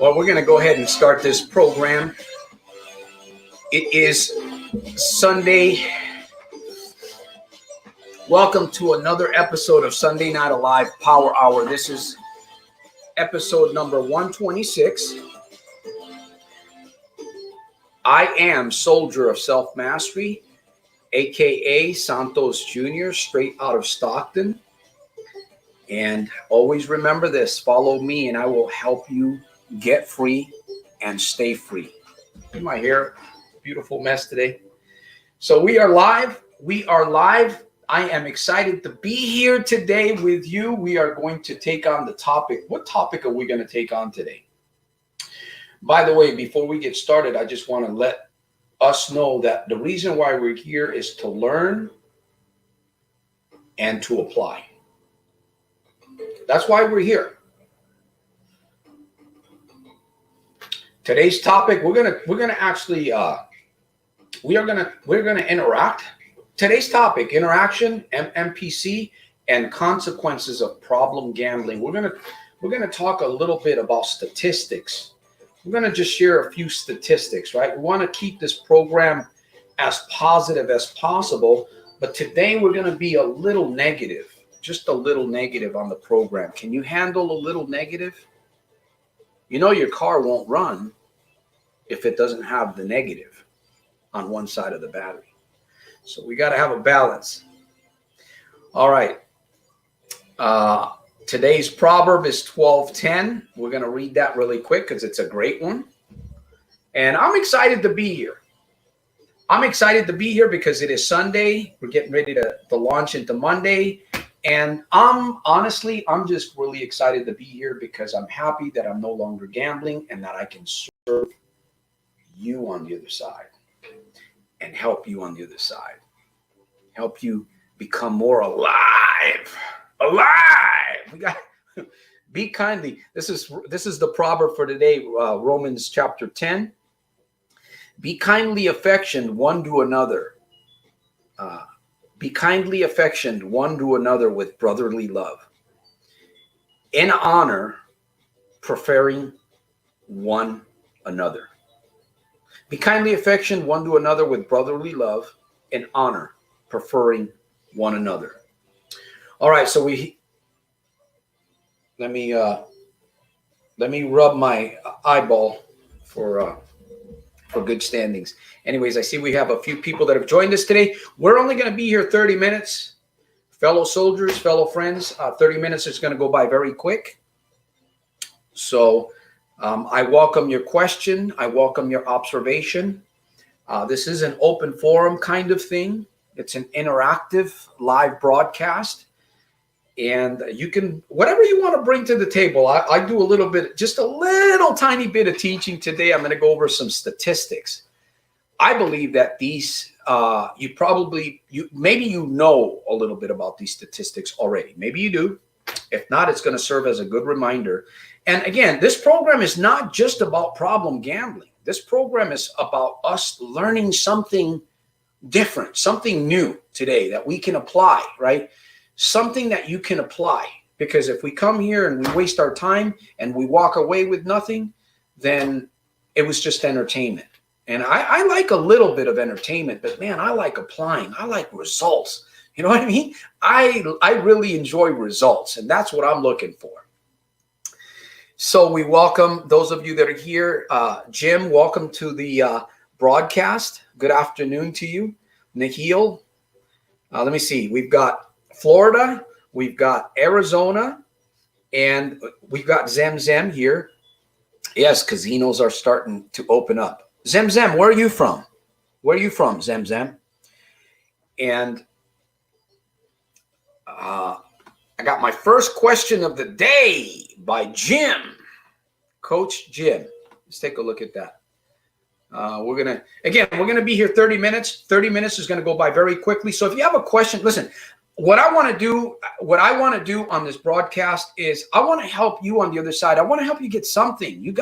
Well, we're going to go ahead and start this program. It is Sunday. Welcome to another episode of Sunday Night Alive Power Hour. This is episode number 126. I am Soldier of Self-Mastery, a.k.a. Santos Jr., straight out of Stockton. And always remember this, follow me and I will help you get free and stay free. Look at my hair, beautiful mess today. So we are live. I am excited to be here today with you. We are going to take on the topic. What topic are we going to take on today? By the way, before we get started, I just want to let us know that the reason why we're here is to learn and to apply. That's why we're here. Today's topic, we're gonna interact. Today's topic: interaction, M.M.P and consequences of problem gambling. We're gonna talk a little bit about statistics. We're gonna just share a few statistics, right? We want to keep this program as positive as possible, but today we're gonna be a little negative. Just a little negative on the program. Can you handle a little negative? You know your car won't run if it doesn't have the negative on one side of the battery. So we got to have a balance. All right. Today's proverb is 12:10. We're going to read that really quick because it's a great one. And I'm excited to be here. I'm excited to be here because it is Sunday. We're getting ready to launch into Monday. And I'm just really excited to be here because I'm happy that I'm no longer gambling and that I can serve you on the other side and help you on the other side. Help you become more alive. We got be kindly. This is the proverb for today, Romans chapter 10. Be kindly affectioned one to another. Be kindly affectioned one to another with brotherly love, in honor, preferring one another. Be kindly affectioned one to another with brotherly love, in honor, preferring one another. All right, so let me rub my eyeball for good standings. Anyways, I see we have a few people that have joined us today. We're only going to be here 30 minutes. Fellow soldiers, fellow friends, 30 minutes is going to go by very quick. So I welcome your question. I welcome your observation. This is an open forum kind of thing. It's an interactive live broadcast. And you can, whatever you want to bring to the table. I do a little bit, just a little tiny bit of teaching today. I'm going to go over some statistics. I believe that these, maybe you know a little bit about these statistics already. Maybe you do. If not, it's going to serve as a good reminder. And again, this program is not just about problem gambling. This program is about us learning something different, something new today that we can apply, right? Something that you can apply. Because if we come here and we waste our time and we walk away with nothing, then it was just entertainment. And I like a little bit of entertainment, but man, I like applying. I like results. You know what I mean? I really enjoy results, and that's what I'm looking for. So we welcome those of you that are here. Jim, welcome to the broadcast. Good afternoon to you. Nahil, let me see. We've got Florida, we've got Arizona, and we've got Zemzem here. Yes, casinos are starting to open up. Zemzem, where are you from? Where are you from, Zemzem? And I got my first question of the day by Jim, Coach Jim. Let's take a look at that. We're going to be here 30 minutes. 30 minutes is going to go by very quickly. So if you have a question, listen, what I want to do on this broadcast is I want to help you on the other side. I want to help you get something. You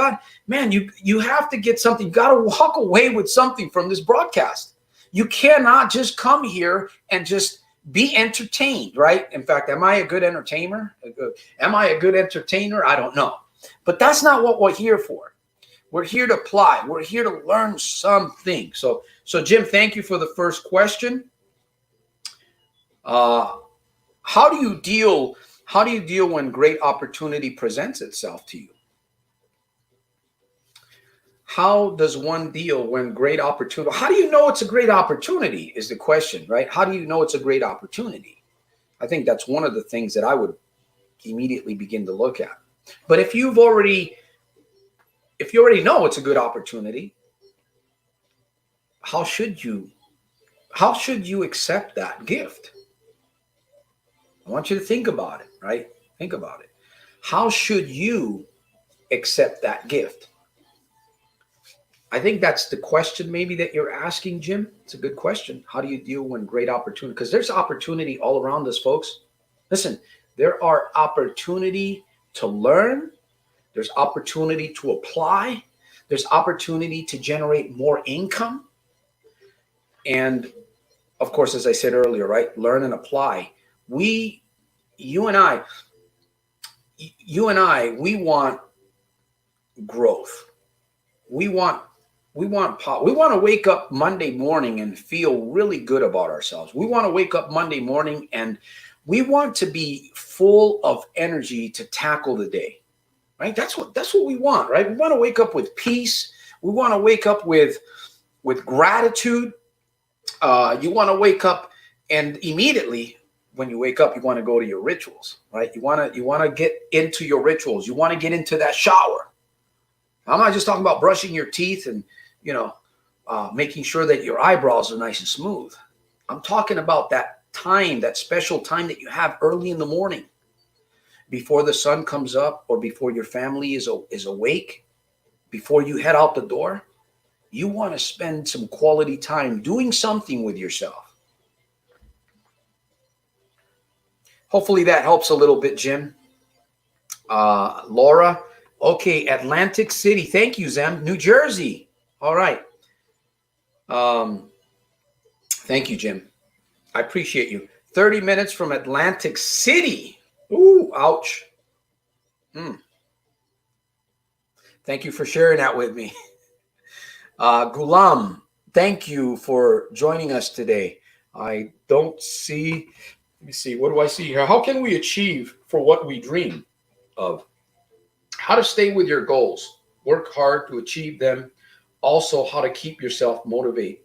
have to get something. You got to walk away with something from this broadcast. You cannot just come here and just be entertained, right? In fact, am I a good entertainer? Am I a good entertainer? I don't know. But that's not what we're here for. We're here to apply. We're here to learn something. So Jim, thank you for the first question. How do you deal when great opportunity presents itself to you? How does one deal when great opportunity? How do you know it's a great opportunity is the question, right? How do you know it's a great opportunity? I think that's one of the things that I would immediately begin to look at. But if you already know it's a good opportunity, how should you accept that gift? I want you to think about it, right? Think about it. How should you accept that gift? I think that's the question maybe that you're asking, Jim. It's a good question. How do you deal when great opportunity? Because there's opportunity all around us, folks. Listen, there are opportunity to learn. There's opportunity to apply. There's opportunity to generate more income. And of course, as I said earlier, right? Learn and apply. You and I, we want growth. We want to wake up Monday morning and feel really good about ourselves. We want to wake up Monday morning and we want to be full of energy to tackle the day, right? That's what we want, right? We want to wake up with peace. We want to wake up with gratitude. You want to wake up and immediately when you wake up, you want to go to your rituals, right? You want to get into your rituals. You want to get into that shower. I'm not just talking about brushing your teeth and, making sure that your eyebrows are nice and smooth. I'm talking about that time, that special time that you have early in the morning before the sun comes up or before your family is awake, before you head out the door. You want to spend some quality time doing something with yourself. Hopefully that helps a little bit, Jim. Laura, okay, Atlantic City. Thank you, Zem. New Jersey. All right. Thank you, Jim. I appreciate you. 30 minutes from Atlantic City. Ooh, ouch. Thank you for sharing that with me. Gulam, thank you for joining us today. I don't see... Let me see. What do I see here? How can we achieve for what we dream of? How to stay with your goals. Work hard to achieve them. Also, how to keep yourself motivated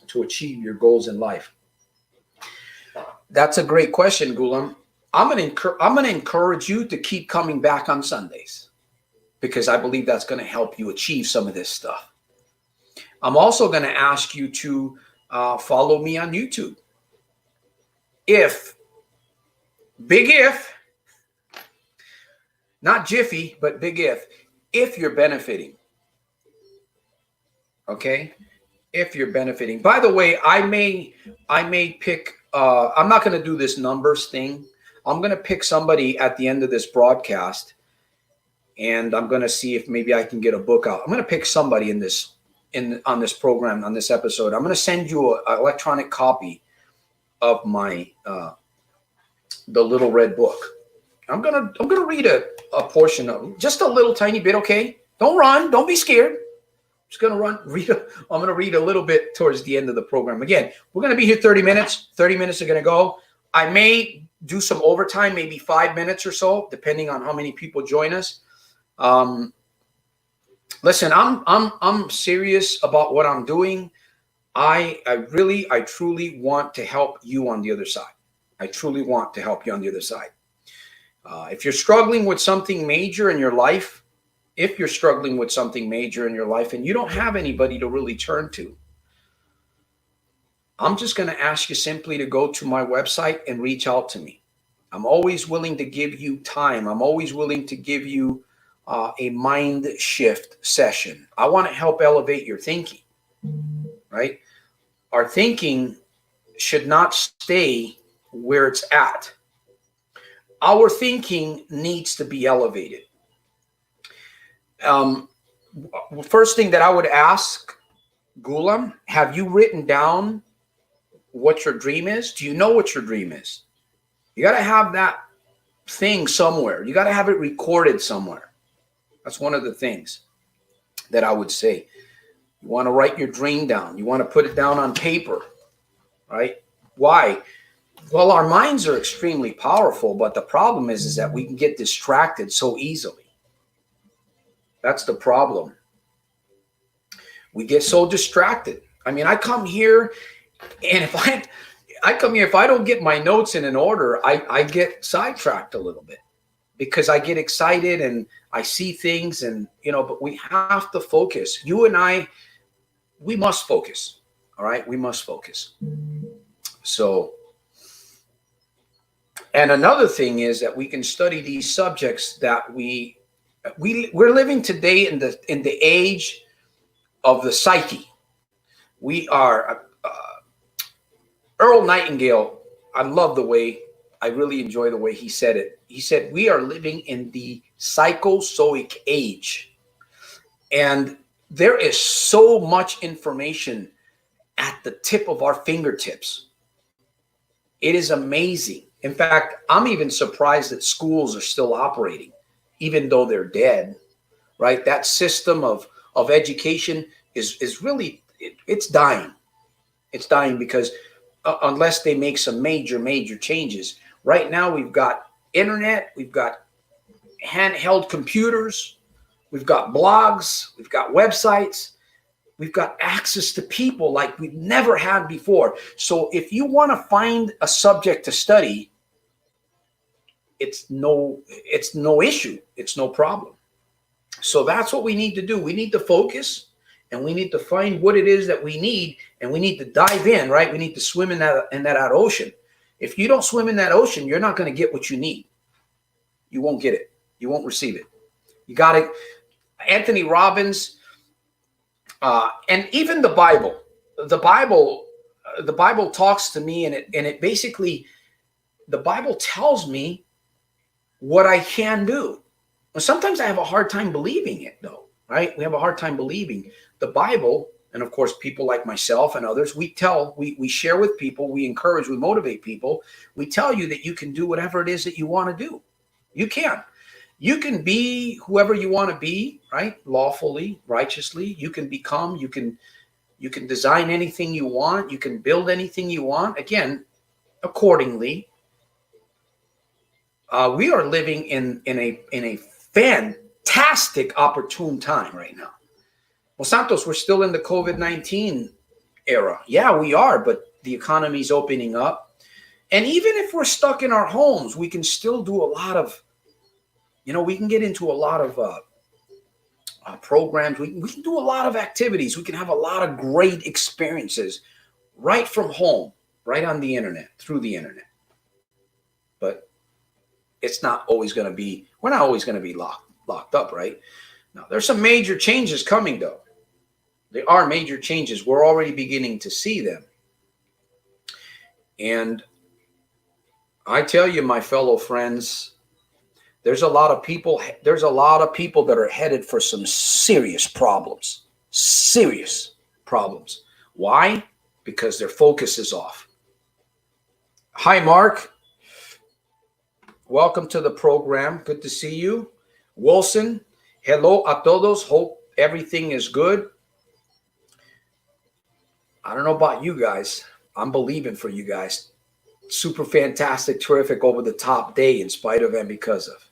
to achieve your goals in life. That's a great question, Gulam. I'm going to encourage you to keep coming back on Sundays because I believe that's going to help you achieve some of this stuff. I'm also going to ask you to follow me on YouTube. Big if, not Jiffy, but big if you're benefiting. Okay? If you're benefiting. By the way, I may pick, I'm not going to do this numbers thing. I'm going to pick somebody at the end of this broadcast and I'm going to see if maybe I can get a book out. I'm going to pick somebody on this program, on this episode. I'm going to send you an electronic copy of my the little red book. I'm gonna read a portion of just a little tiny bit. Okay, don't run, don't be scared. I'm just gonna I'm gonna read a little bit towards the end of the program. Again, we're gonna be here 30 minutes. 30 minutes are gonna go. I may do some overtime, maybe 5 minutes or so, depending on how many people join us. Listen, I'm serious about what I'm doing. I truly want to help you on the other side. I truly want to help you on the other side. If you're struggling with something major in your life, and you don't have anybody to really turn to, I'm just going to ask you simply to go to my website and reach out to me. I'm always willing to give you time. I'm always willing to give you a mind shift session. I want to help elevate your thinking, right? Our thinking should not stay where it's at. Our thinking needs to be elevated. First thing that I would ask, Gulam, have you written down what your dream is? Do you know what your dream is? You got to have that thing somewhere. You got to have it recorded somewhere. That's one of the things. that I would say. You want to write your dream down. You want to put it down on paper, right? Why? Well, our minds are extremely powerful, but the problem is that we can get distracted so easily. That's the problem. We get so distracted. I mean, I come here, and if I don't get my notes in an order, I get sidetracked a little bit because I get excited and I see things, and but we have to focus. You and I, we must focus. All right, we must focus. So, and another thing is that we can study these subjects that we're living today in the age of the psyche. We are Earl Nightingale. I really enjoy the way he said it. He said, we are living in the psychozoic age. And there is so much information at the tip of our fingertips. It is amazing. In fact, I'm even surprised that schools are still operating, even though they're dead, right? That system of education is really, it's dying. It's dying because unless they make some major changes. Right now, we've got internet, we've got handheld computers, we've got blogs, we've got websites, we've got access to people like we've never had before. So if you want to find a subject to study, it's no issue. It's no problem. So that's what we need to do. We need to focus, and we need to find what it is that we need, and we need to dive in, right? We need to swim in that ocean. If you don't swim in that ocean, you're not going to get what you need. You won't get it. You won't receive it. You got it. Anthony Robbins, and even the Bible. The Bible talks to me, and it basically, the Bible tells me what I can do. Sometimes I have a hard time believing it, though, right? We have a hard time believing the Bible. And of course, people like myself and others, we share with people, we encourage, we motivate people. We tell you that you can do whatever it is that you want to do. You can. You can be whoever you want to be, right? Lawfully, righteously. You can become, you can design anything you want. You can build anything you want. Again, accordingly. We are living in a fantastic, opportune time right now. Well, Santos, we're still in the COVID-19 era. Yeah, we are, but the economy's opening up. And even if we're stuck in our homes, we can still do a lot of, we can get into a lot of programs. We can do a lot of activities. We can have a lot of great experiences right from home, right on the internet, through the internet. But it's not always going to be, we're not always going to be locked up, right? Now, there's some major changes coming, though. There are major changes. We're already beginning to see them. And I tell you, my fellow friends, there's a lot of people that are headed for some serious problems. Serious problems. Why? Because their focus is off. Hi, Mark. Welcome to the program. Good to see you. Wilson, hello a todos. Hope everything is good. I don't know about you guys. I'm believing for you guys. Super fantastic, terrific, over the top day in spite of and because of.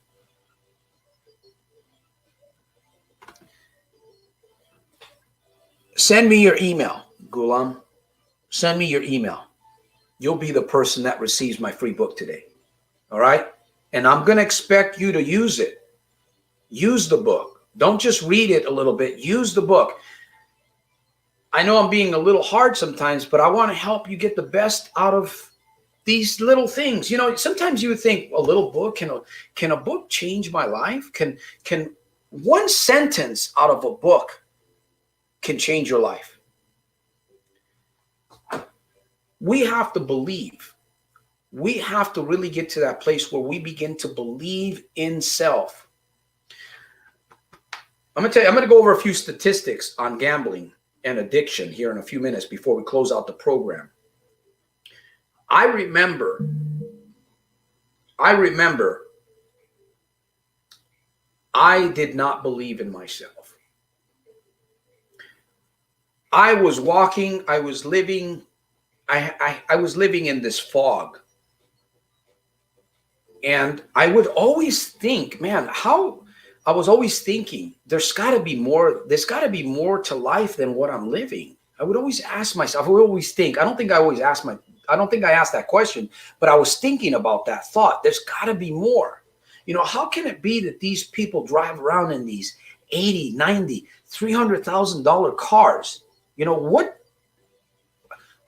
Send me your email, Gulam. Send me your email. You'll be the person that receives my free book today. All right? And I'm going to expect you to use it. Use the book. Don't just read it a little bit. Use the book. I know I'm being a little hard sometimes, but I want to help you get the best out of these little things. Sometimes you would think, a little book, can a book change my life? Can one sentence out of a book can change your life? We have to believe. We have to really get to that place where we begin to believe in self. I'm going to go over a few statistics on gambling and addiction here in a few minutes before we close out the program. I remember I did not believe in myself. I was walking, I was living, I was living in this fog. And I would always think, man, how I was always thinking, there's got to be more, there's got to be more to life than what I'm living. I would always ask myself, I would always think, I don't think I always ask I don't think I asked that question, but I was thinking about that thought. There's got to be more. You know, how can it be that these people drive around in these 80, 90, $300,000 cars? You know, what?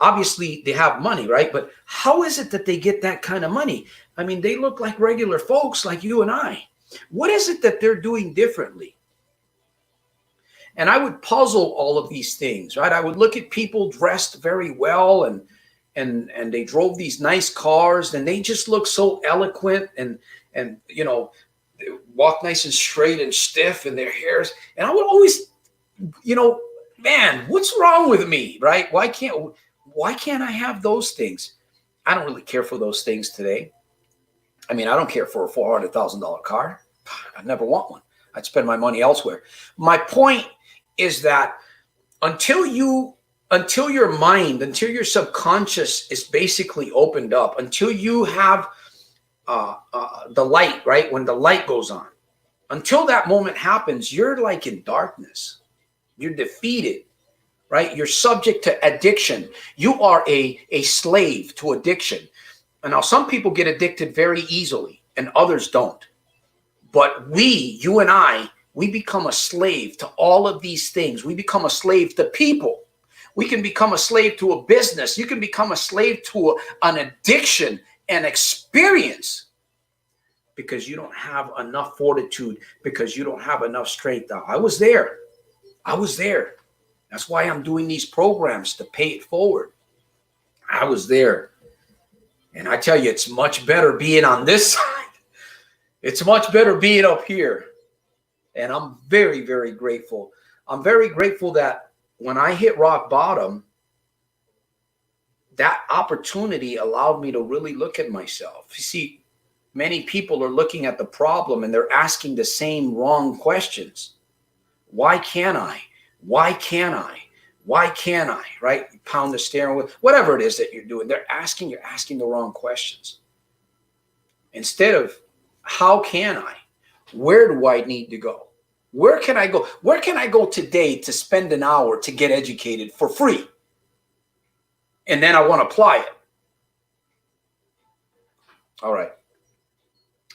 Obviously, they have money, right? But how is it that they get that kind of money? I mean, they look like regular folks like you and I. What is it that they're doing differently? And I would puzzle all of these things, right? I would look at people dressed very well and they drove these nice cars and they just look so eloquent and you know, they walk nice and straight and stiff in their hairs. And I would always, you know, man, what's wrong with me, right? Why can't I have those things? I don't really care for those things today. I mean, I don't care for a $400,000 car. I never want one. I'd spend my money elsewhere. My point is that until your mind, until your subconscious is basically opened up, until you have the light, right? When the light goes on, until that moment happens, you're like in darkness. You're defeated, right? You're subject to addiction. You are a slave to addiction. And now some people get addicted very easily and others don't. But you and I, we become a slave to all of these things. We become a slave to people. We can become a slave to a business. You can become a slave to an addiction and experience because you don't have enough fortitude, because you don't have enough strength. I was there. I was there. That's why I'm doing these programs to pay it forward. I was there. And I tell you, it's much better being on this side. It's much better being up here. And I'm very, very grateful. I'm very grateful that when I hit rock bottom, that opportunity allowed me to really look at myself. You see, many people are looking at the problem and they're asking the same wrong questions. Why can't I? Why can't I? Why can't I? Right? You pound the steering wheel, whatever it is that you're doing. You're asking the wrong questions. Instead of how can I? Where do I need to go? Where can I go? Where can I go today to spend an hour to get educated for free? And then I want to apply it. All right.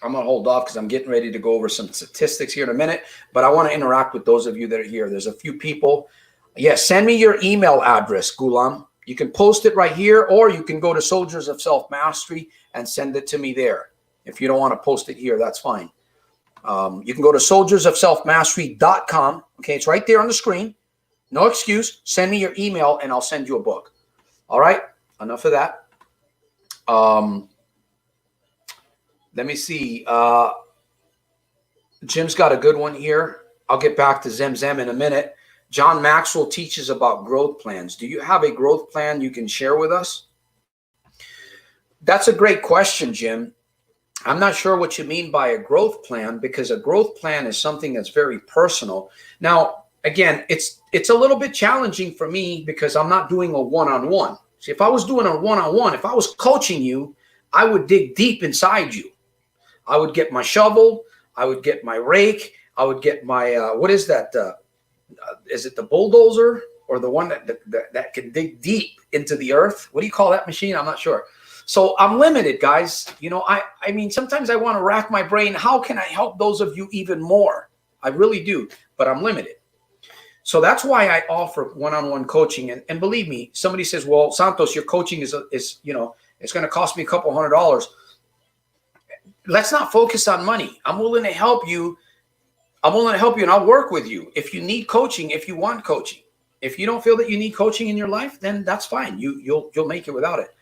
I'm going to hold off because I'm getting ready to go over some statistics here in a minute, but I want to interact with those of you that are here. There's a few people. Yes, send me your email address, Gulam. You can post it right here, or you can go to Soldiers of Self-Mastery and send it to me there. If you don't want to post it here, that's fine. You can go to soldiersofselfmastery.com. Okay, it's right there on the screen. No excuse. Send me your email and I'll send you a book. All right, enough of that. Let me see. Jim's got a good one here. I'll get back to Zem in a minute. John Maxwell teaches about growth plans. Do you have a growth plan you can share with us? That's a great question, Jim. I'm not sure what you mean by a growth plan, because a growth plan is something that's very personal. Now, again, it's a little bit challenging for me because I'm not doing a one-on-one. See, if I was doing a one-on-one, if I was coaching you, I would dig deep inside you. I would get my shovel. I would get my rake. I would get my, what is that? Is it the bulldozer or the one that can dig deep into the earth? What do you call that machine? I'm not sure. So I'm limited, guys. You know, I mean, sometimes I want to rack my brain. How can I help those of you even more? I really do, but I'm limited. So that's why I offer one-on-one coaching. And believe me, somebody says, well, Santos, your coaching is you know, it's going to cost me a couple $100. Let's not focus on money. I'm willing to help you. I'm willing to help you and I'll work with you. If you need coaching, if you want coaching, if you don't feel that you need coaching in your life, then that's fine. You'll make it without it.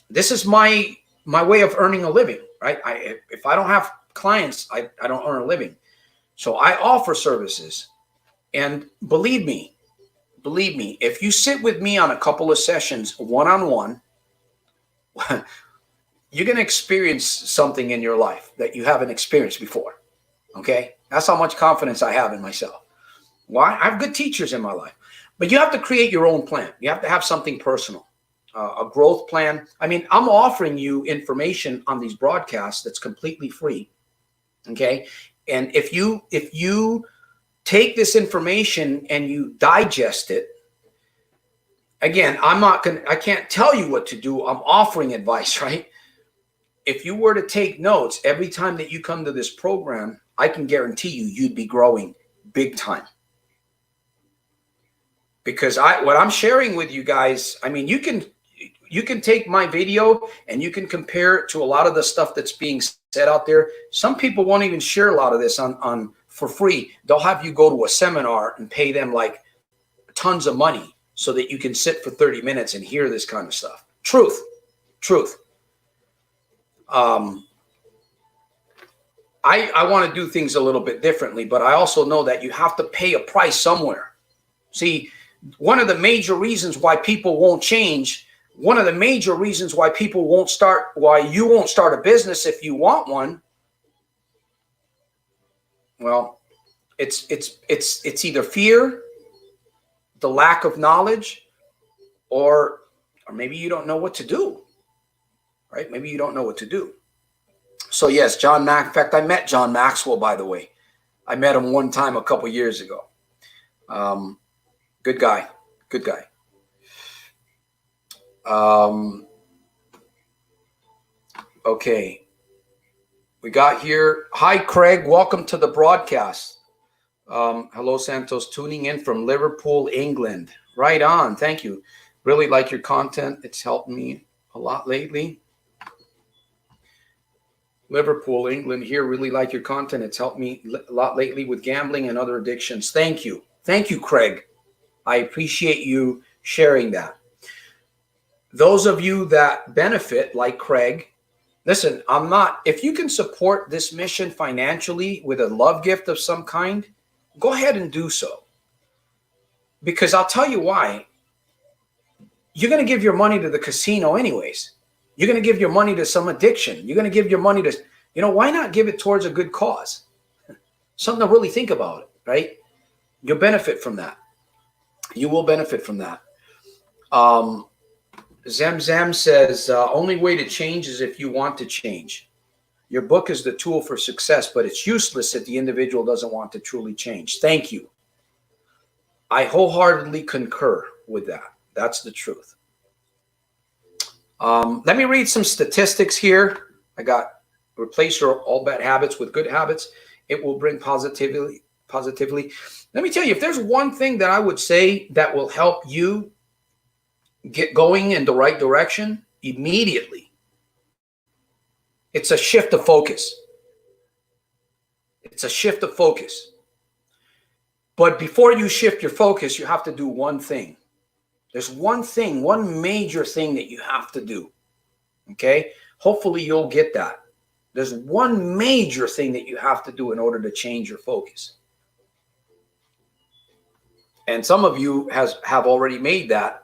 This is my way of earning a living, right? If I don't have clients, I don't earn a living. So I offer services. And believe me, if you sit with me on a couple of sessions, one-on-one, you're going to experience something in your life that you haven't experienced before. Okay? That's how much confidence I have in myself. Why? I have good teachers in my life. But you have to create your own plan. You have to have something personal, a growth plan. I mean, I'm offering you information on these broadcasts that's completely free. Okay. And if you take this information and you digest it, again, I can't tell you what to do. I'm offering advice, right? If you were to take notes every time that you come to this program, I can guarantee you'd be growing big time. Because what I'm sharing with you guys, I mean, you can take my video and you can compare it to a lot of the stuff that's being said out there. Some people won't even share a lot of this on for free. They'll have you go to a seminar and pay them like tons of money so that you can sit for 30 minutes and hear this kind of stuff. Truth. I want to do things a little bit differently, but I also know that you have to pay a price somewhere. See, one of the major reasons why people won't change, one of the major reasons why you won't start a business if you want one, well, it's either fear, the lack of knowledge, or maybe you don't know what to do, right? Maybe you don't know what to do. So yes, in fact, I met John Maxwell, by the way. I met him one time a couple years ago. Good guy. Okay. We got here. Hi, Craig. Welcome to the broadcast. Hello, Santos. Tuning in from Liverpool, England. Right on. Thank you. Really like your content. It's helped me a lot lately. Liverpool, England here. Really like your content. It's helped me a lot lately with gambling and other addictions. Thank you. Thank you, Craig. I appreciate you sharing that. Those of you that benefit, like Craig, listen, if you can support this mission financially with a love gift of some kind, go ahead and do so. Because I'll tell you why. You're going to give your money to the casino anyways. You're going to give your money to some addiction. You're going to give your money to, why not give it towards a good cause? Something to really think about it, right? You'll benefit from that. You will benefit from that. Zem says, only way to change is if you want to change. Your book is the tool for success, but it's useless if the individual doesn't want to truly change. Thank you. I wholeheartedly concur with that. That's the truth. Let me read some statistics here. I got replace your all bad habits with good habits. It will bring positivity. Let me tell you, if there's one thing that I would say that will help you get going in the right direction immediately, it's a shift of focus. It's a shift of focus. But before you shift your focus, you have to do one thing. There's one thing, one major thing that you have to do. Okay? Hopefully you'll get that. There's one major thing that you have to do in order to change your focus. And some of you have already made that.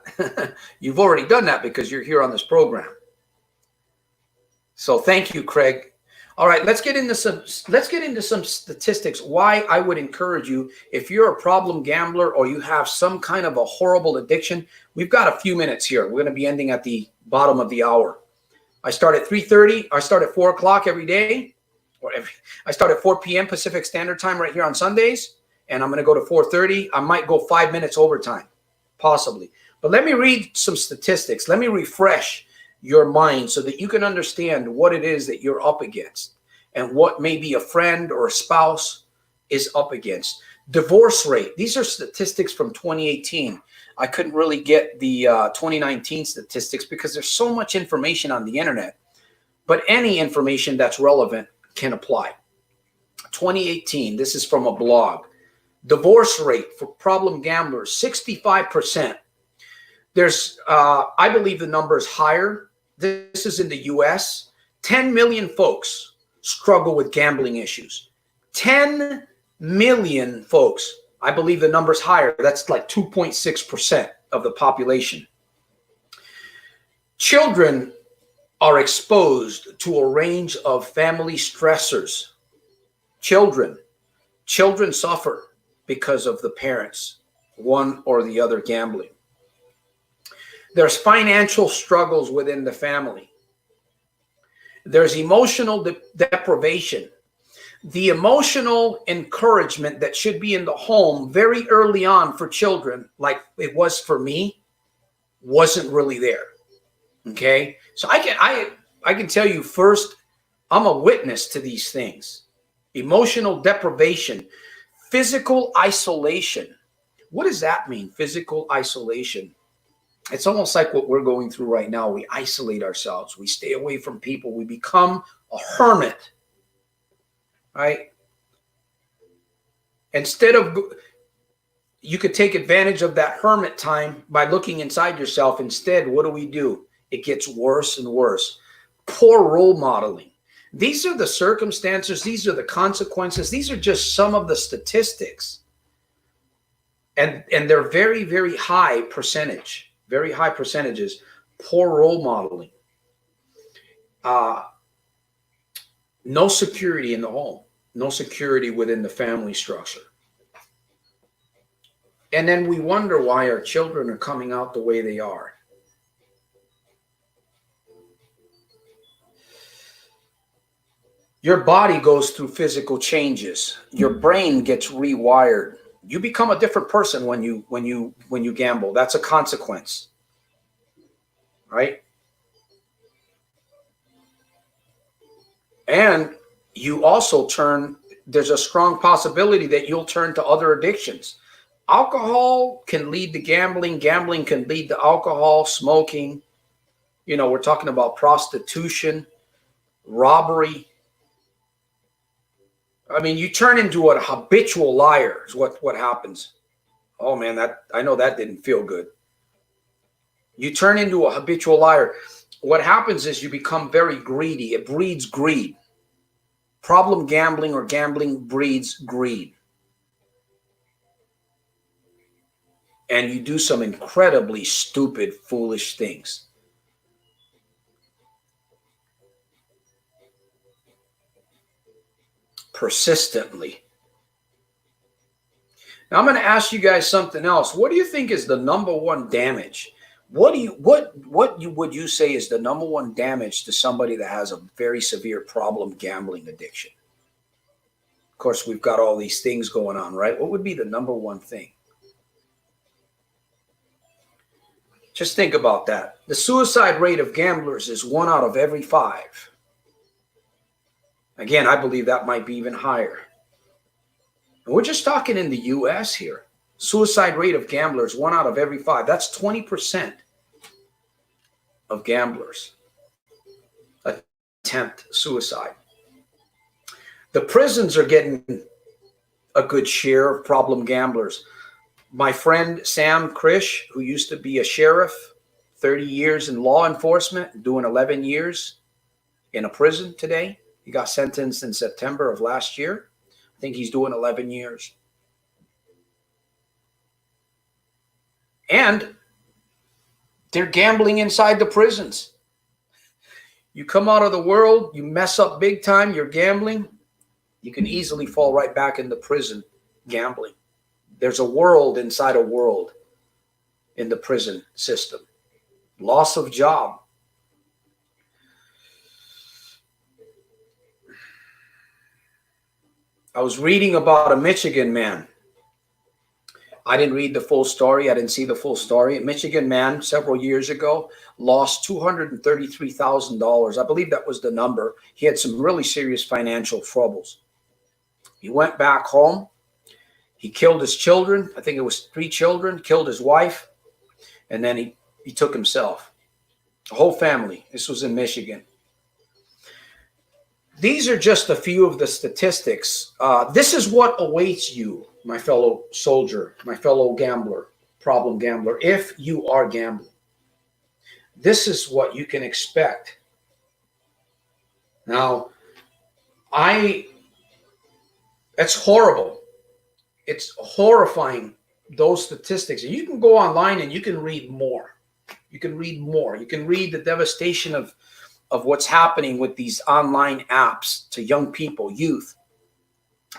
You've already done that because you're here on this program. So thank you, Craig. All right, let's get into some statistics. Why I would encourage you, if you're a problem gambler or you have some kind of a horrible addiction, we've got a few minutes here. We're going to be ending at the bottom of the hour. I start at 3:30. I start at 4 o'clock every day. I start at 4 p.m. Pacific Standard Time right here on Sundays, and I'm going to go to 4:30. I might go 5 minutes overtime, possibly. But let me read some statistics. Let me refresh your mind so that you can understand what it is that you're up against and what maybe a friend or a spouse is up against. Divorce rate. These are statistics from 2018. I couldn't really get the 2019 statistics because there's so much information on the internet, but any information that's relevant can apply. 2018, this is from a blog. Divorce rate for problem gamblers, 65%. There's, I believe the number is higher. This is in the U.S. 10 million folks struggle with gambling issues. 10 million folks. I believe the number's higher. That's like 2.6% of the population. Children are exposed to a range of family stressors. Children suffer because of the parents one or the other gambling. There's financial struggles within the family. There's emotional deprivation. The emotional encouragement that should be in the home very early on for children, like it was for me, wasn't really there. Okay? So I can tell you first, I'm a witness to these things. Emotional deprivation, physical isolation. What does that mean? Physical isolation. It's almost like what we're going through right now. We isolate ourselves. We stay away from people. We become a hermit, right? Instead of, you could take advantage of that hermit time by looking inside yourself. Instead, what do? It gets worse and worse. Poor role modeling. These are the circumstances. These are the consequences. These are just some of the statistics. And they're very, very high percentage, very high percentages. Poor role modeling. No security in the home. No security within the family structure. And then we wonder why our children are coming out the way they are. Your body goes through physical changes. Your brain gets rewired. You become a different person when you gamble. That's a consequence, right? And you also there's a strong possibility that you'll turn to other addictions. Alcohol can lead to gambling. Gambling can lead to alcohol, smoking. You know, we're talking about prostitution, robbery. I mean, you turn into a habitual liar is what happens. Oh man, I know that didn't feel good. You turn into a habitual liar. What happens is you become very greedy. It breeds greed. Problem gambling or gambling breeds greed. And you do some incredibly stupid, foolish things. Persistently. Now I'm going to ask you guys something else. What do you think is the number one damage? What would you say is the number one damage to somebody that has a very severe problem gambling addiction? Of course, we've got all these things going on, right? What would be the number one thing? Just think about that. The suicide rate of gamblers is 1 out of every 5. Again, I believe that might be even higher. And we're just talking in the U.S. here. Suicide rate of gamblers, 1 out of every 5. That's 20% of gamblers attempt suicide. The prisons are getting a good share of problem gamblers. My friend Sam Krish, who used to be a sheriff, 30 years in law enforcement, doing 11 years in a prison today. He got sentenced in September of last year. I think he's doing 11 years. And they're gambling inside the prisons. You come out of the world, you mess up big time, you're gambling, you can easily fall right back into prison gambling. There's a world inside a world in the prison system. Loss of job. I was reading about a Michigan man. I didn't read the full story. I didn't see the full story. A Michigan man several years ago lost $233,000. I believe that was the number. He had some really serious financial troubles. He went back home. He killed his children. I think it was 3 children, killed his wife, and then he took himself. The whole family. This was in Michigan. These are just a few of the statistics. This is what awaits you, my fellow soldier, my fellow gambler, problem gambler, if you are gambling. This is what you can expect. Now, it's horrible. It's horrifying, those statistics. And you can go online and you can read more. You can read more. You can read the devastation of what's happening with these online apps to young people, youth.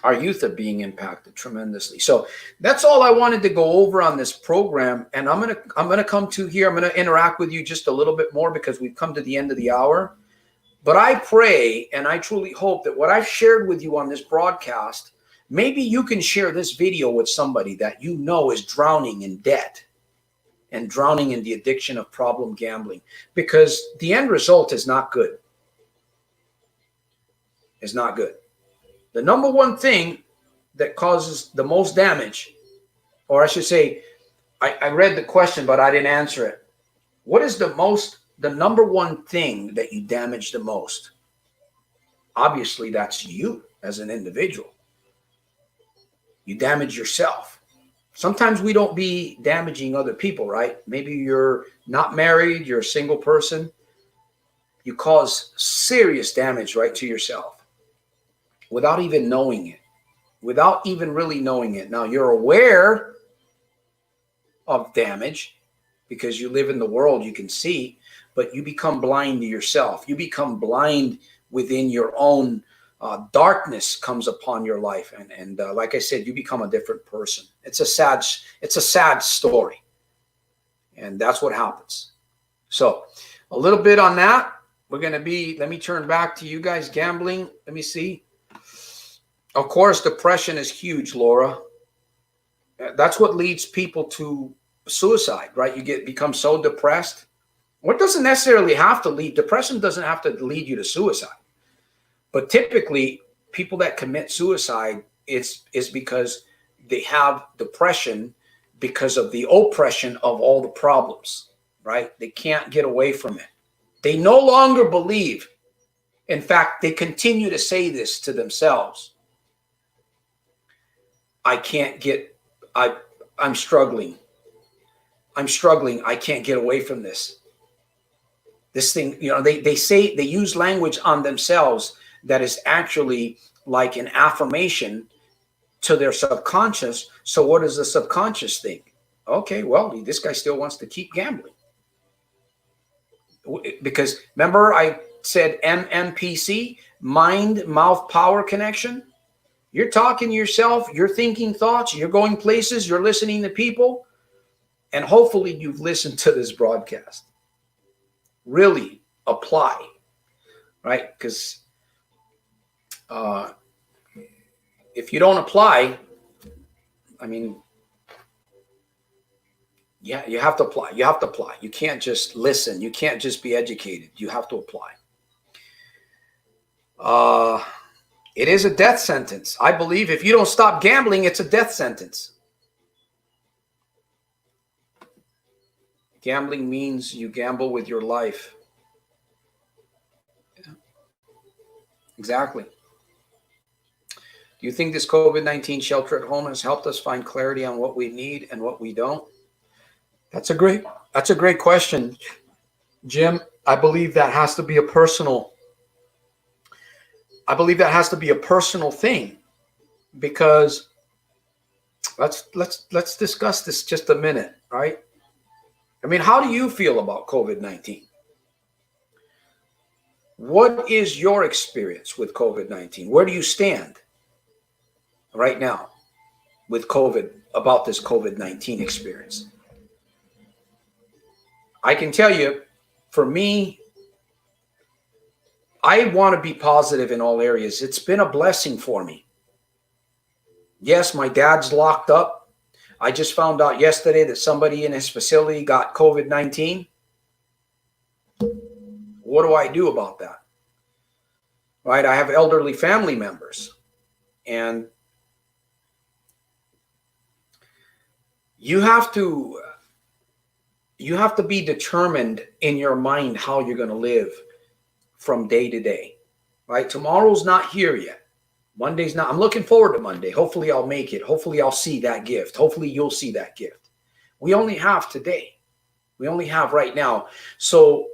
Our youth are being impacted tremendously. So that's all I wanted to go over on this program. And I'm gonna come to here. I'm gonna interact with you just a little bit more because we've come to the end of the hour. But I pray and I truly hope that what I've shared with you on this broadcast, maybe you can share this video with somebody that you know is drowning in debt and drowning in the addiction of problem gambling, because the end result is not good. It's not good. The number one thing that causes the most damage, or I should say, I read the question, but I didn't answer it. What is the number one thing that you damage the most? Obviously, that's you as an individual. You damage yourself. Sometimes we don't be damaging other people, right? Maybe you're not married, you're a single person. You cause serious damage right to yourself without even knowing it, without even really knowing it. Now, you're aware of damage because you live in the world, you can see, but you become blind to yourself. You become blind within your own darkness comes upon your life. And like I said, you become a different person. It's a sad story. And that's what happens. So a little bit on that. Let me turn back to you guys. Gambling. Let me see. Of course, depression is huge, Laura. That's what leads people to suicide, right? You become so depressed. What doesn't necessarily have to lead, depression doesn't have to lead you to suicide. But typically, people that commit suicide is because they have depression because of the oppression of all the problems, right? They can't get away from it. They no longer believe. In fact, they continue to say this to themselves. I'm struggling. I can't get away from this. This thing, they use language on themselves that is actually like an affirmation to their subconscious. So what does the subconscious think? Okay, well, this guy still wants to keep gambling. Because remember I said M.M.P, mind, mouth, power connection? You're talking to yourself, you're thinking thoughts, you're going places, you're listening to people, and hopefully you've listened to this broadcast. Really apply, right? Because if you don't apply, I mean, yeah, you have to apply. You have to apply. You can't just listen. You can't just be educated. You have to apply. It is a death sentence. I believe if you don't stop gambling, it's a death sentence. Gambling means you gamble with your life. Yeah. Exactly. Do you think this COVID-19 shelter at home has helped us find clarity on what we need and what we don't? That's a great question, Jim. I believe that has to be a personal thing, because let's discuss this just a minute, right? I mean, how do you feel about COVID-19? What is your experience with COVID-19? Where do you stand right now with about this COVID-19 experience? I can tell you, for me, I want to be positive in all areas. It's been a blessing for me. Yes, my dad's locked up. I just found out yesterday that somebody in his facility got COVID-19. What do I do about that? Right? I have elderly family members. And you have to be determined in your mind how you're going to live from day to day, right? Tomorrow's not here yet. Monday's not. I'm looking forward to Monday. Hopefully I'll make it. Hopefully I'll see that gift. Hopefully you'll see that gift. We only have today. We only have right now. So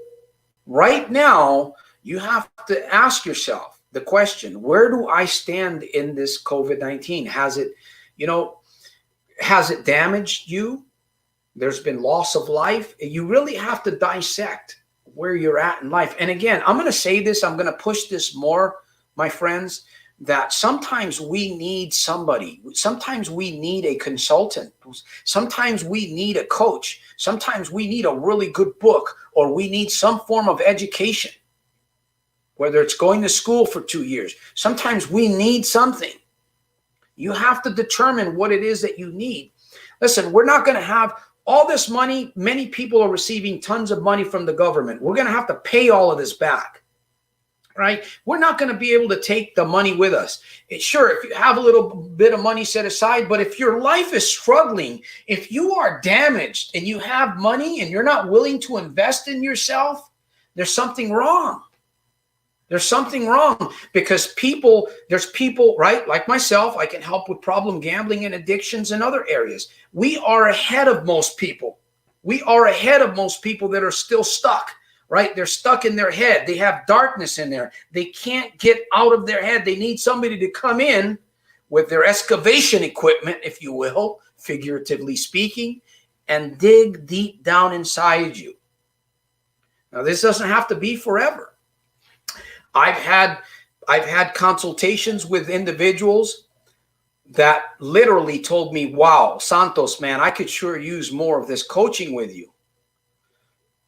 right now, you have to ask yourself the question, where do I stand in this COVID-19? Has it damaged you? There's been loss of life. You really have to dissect where you're at in life. And again, I'm going to say this, I'm going to push this more, my friends. that sometimes we need somebody. Sometimes we need a consultant. Sometimes we need a coach. Sometimes we need a really good book, or we need some form of education, whether it's going to school for 2 years. Sometimes we need something. You have to determine what it is that you need. Listen, we're not going to have all this money. Many people are receiving tons of money from the government. We're going to have to pay all of this back. Right? We're not going to be able to take the money with us. Sure, if you have a little bit of money set aside, but if your life is struggling, if you are damaged and you have money and you're not willing to invest in yourself, there's something wrong. There's something wrong, because there's people, right? Like myself, I can help with problem gambling and addictions and other areas. We are ahead of most people. We are ahead of most people that are still stuck. Right? They're stuck in their head. They have darkness in there. They can't get out of their head. They need somebody to come in with their excavation equipment, if you will, figuratively speaking, and dig deep down inside you. Now, this doesn't have to be forever. I've had consultations with individuals that literally told me, wow, Santos, man, I could sure use more of this coaching with you.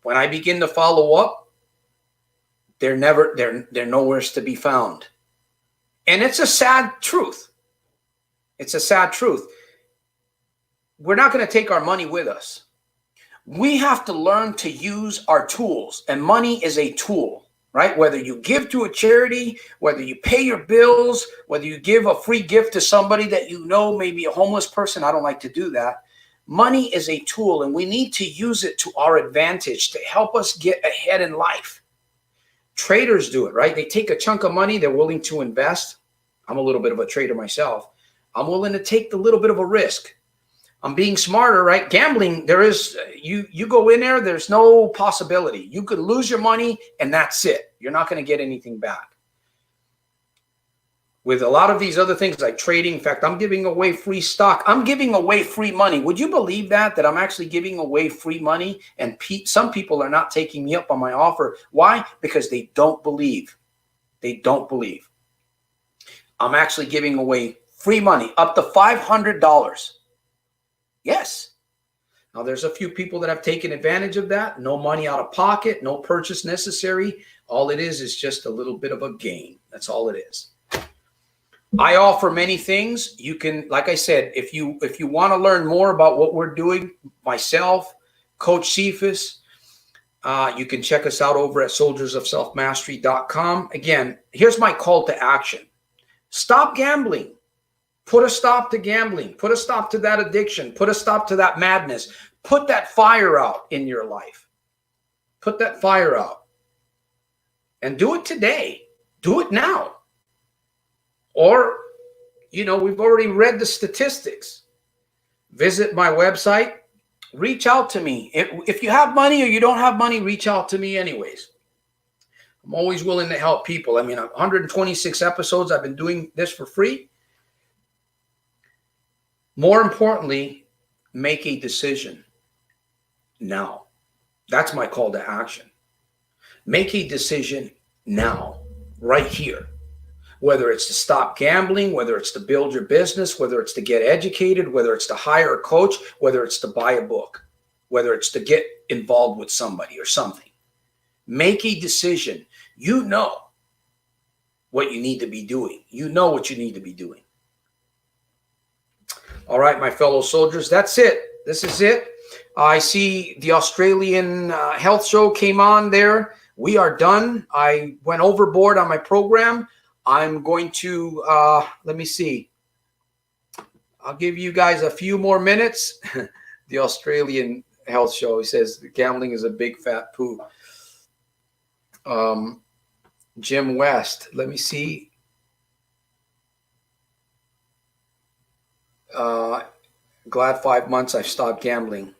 When I begin to follow up, they're nowhere to be found. And it's a sad truth. It's a sad truth. We're not going to take our money with us. We have to learn to use our tools, and money is a tool, right? Whether you give to a charity, whether you pay your bills, whether you give a free gift to somebody that you know, maybe a homeless person. I don't like to do that. Money is a tool, and we need to use it to our advantage to help us get ahead in life. Traders do it, right? They take a chunk of money, they're willing to invest. I'm a little bit of a trader myself. I'm willing to take the little bit of a risk. I'm being smarter, right? Gambling, there is, you go in there, there's no possibility. You could lose your money and that's it. You're not going to get anything back. With a lot of these other things like trading, in fact, I'm giving away free stock. I'm giving away free money. Would you believe that I'm actually giving away free money? And some people are not taking me up on my offer. Why? Because they don't believe. They don't believe. I'm actually giving away free money up to $500. Yes. Now, there's a few people that have taken advantage of that. No money out of pocket, no purchase necessary. All it is just a little bit of a gain. That's all it is. I offer many things. You can, like I said, if you want to learn more about what we're doing, myself, Coach Cephas, you can check us out over at soldiersofselfmastery.com. Again, here's my call to action. Stop gambling. Put a stop to gambling. Put a stop to that addiction. Put a stop to that madness. Put that fire out in your life. Put that fire out. And do it today. Do it now. Or, we've already read the statistics. Visit my website. Reach out to me. If you have money or you don't have money, reach out to me anyways. I'm always willing to help people. 126 episodes. I've been doing this for free. More importantly, make a decision now. That's my call to action. Make a decision now, right here. Whether it's to stop gambling, whether it's to build your business, whether it's to get educated, whether it's to hire a coach, whether it's to buy a book, whether it's to get involved with somebody or something. Make a decision. You know what you need to be doing. You know what you need to be doing. All right, my fellow soldiers, that's it. This is it. I see the Australian health show came on there. We are done. I went overboard on my program. I'm going to, let me see. I'll give you guys a few more minutes. The Australian health show, he says, gambling is a big fat poo. Jim West, let me see. Glad 5 months I've stopped gambling.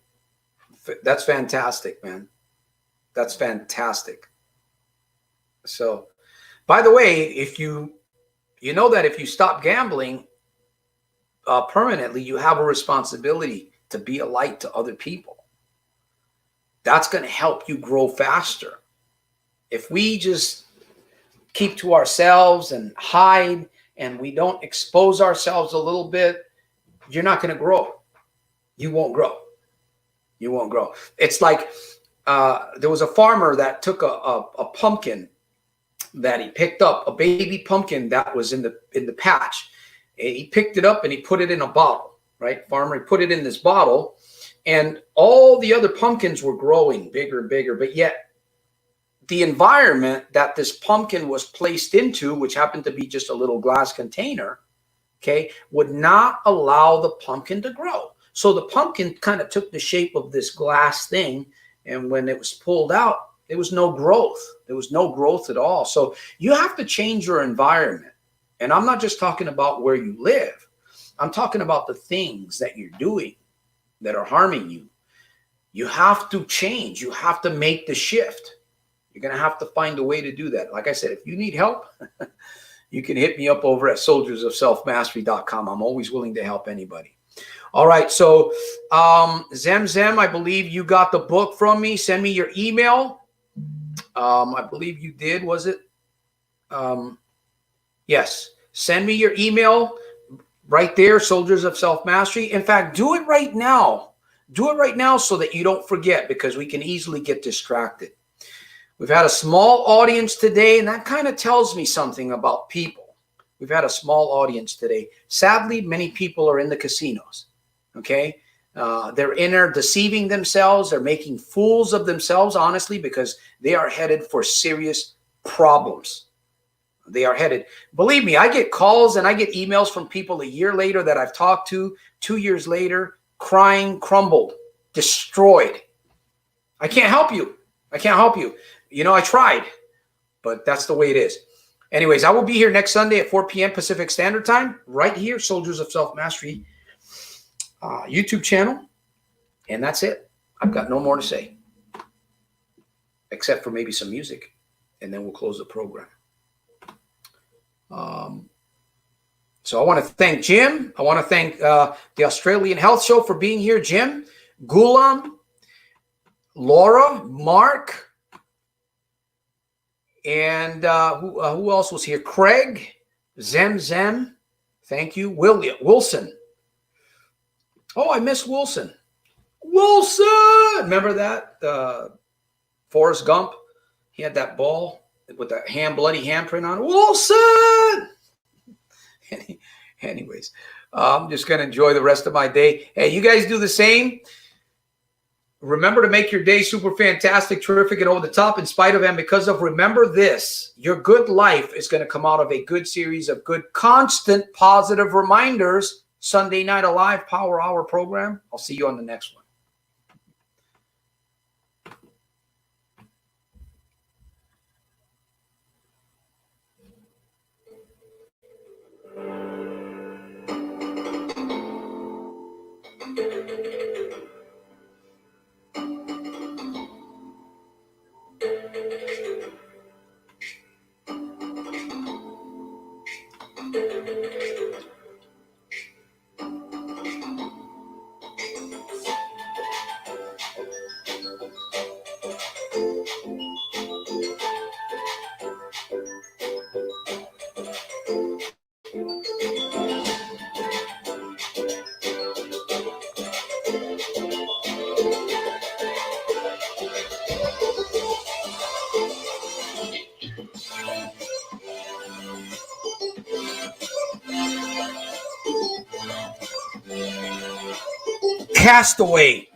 That's fantastic, man. That's fantastic. So, by the way, if you know that if you stop gambling permanently, you have a responsibility to be a light to other people. That's going to help you grow faster. If we just keep to ourselves and hide and we don't expose ourselves a little bit, you're not going to grow. You won't grow. You won't grow. It's like there was a farmer that took a pumpkin that he picked up, a baby pumpkin that was in the patch. And he picked it up and he put it in a bottle, right? Farmer, he put it in this bottle, and all the other pumpkins were growing bigger and bigger, but yet the environment that this pumpkin was placed into, which happened to be just a little glass container, okay, would not allow the pumpkin to grow. So the pumpkin kind of took the shape of this glass thing, and when it was pulled out, there was no growth. There was no growth at all. So you have to change your environment. And I'm not just talking about where you live. I'm talking about the things that you're doing that are harming you. You have to change. You have to make the shift. You're going to have to find a way to do that. Like I said, if you need help, you can hit me up over at soldiersofselfmastery.com. I'm always willing to help anybody. All right. So Zem, I believe you got the book from me. Send me your email. I believe you did. Was it? Yes. Send me your email right there, Soldiers of Self-Mastery. In fact, do it right now. Do it right now so that you don't forget, because we can easily get distracted. We've had a small audience today, and that kind of tells me something about people. We've had a small audience today. Sadly, many people are in the casinos, okay? They're in there deceiving themselves. They're making fools of themselves, honestly, because they are headed for serious problems. They are headed. Believe me, I get calls and I get emails from people a year later that I've talked to, 2 years later, crying, crumbled, destroyed. I can't help you. I can't help you. You know, I tried, but that's the way it is. Anyways, I will be here next Sunday at 4 p.m. Pacific Standard Time, right here, Soldiers of Self-Mastery YouTube channel. And that's it. I've got no more to say, except for maybe some music, and then we'll close the program. So I want to thank Jim. I want to thank the Australian Health Show for being here, Jim, Gulam, Laura, Mark, and who else was here? Craig, Zem. Thank you. Wilson. Oh, I missed Wilson. Wilson! Remember that? Forrest Gump? He had that ball with that bloody handprint on it. Wilson! Anyways, I'm just going to enjoy the rest of my day. Hey, you guys do the same. Remember to make your day super fantastic, terrific, and over the top in spite of and because of. Remember this, your good life is going to come out of a good series of good, constant, positive reminders. Sunday Night Alive Power Hour program. I'll see you on the next one. Castaway.